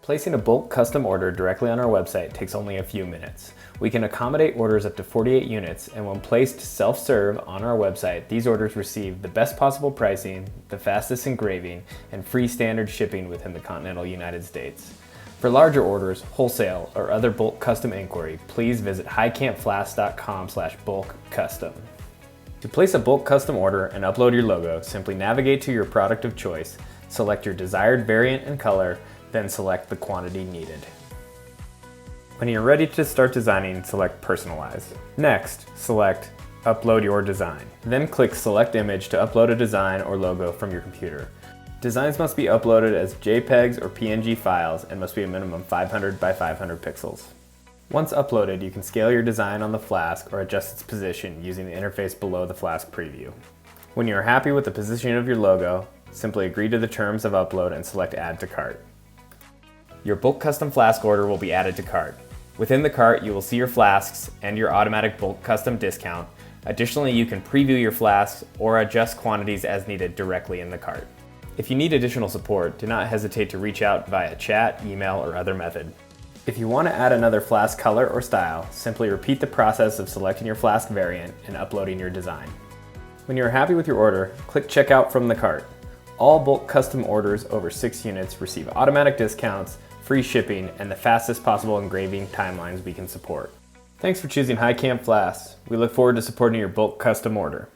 Placing a bulk custom order directly on our website takes only a few minutes. We can accommodate orders up to 48 units, and when placed self-serve on our website, these orders receive the best possible pricing, the fastest engraving, and free standard shipping within the continental United States. For larger orders, wholesale, or other bulk custom inquiry, please visit highcampflasks.com/bulk custom. To place a bulk custom order and upload your logo, simply navigate to your product of choice, select your desired variant and color, then select the quantity needed. When you're ready to start designing, select Personalize. Next, select Upload your design. Then click Select Image to upload a design or logo from your computer. Designs must be uploaded as JPEGs or PNG files and must be a minimum 500 by 500 pixels. Once uploaded, you can scale your design on the Flask or adjust its position using the interface below the Flask preview. When you are happy with the positioning of your logo, simply agree to the terms of upload and select Add to Cart. Your bulk custom flask order will be added to cart. Within the cart, you will see your flasks and your automatic bulk custom discount. Additionally, you can preview your flasks or adjust quantities as needed directly in the cart. If you need additional support, do not hesitate to reach out via chat, email, or other method. If you want to add another flask color or style, simply repeat the process of selecting your flask variant and uploading your design. When you are happy with your order, click Checkout from the cart. All bulk custom orders over 6 units receive automatic discounts, free shipping, and the fastest possible engraving timelines we can support. Thanks for choosing High Camp Flasks. We look forward to supporting your bulk custom order.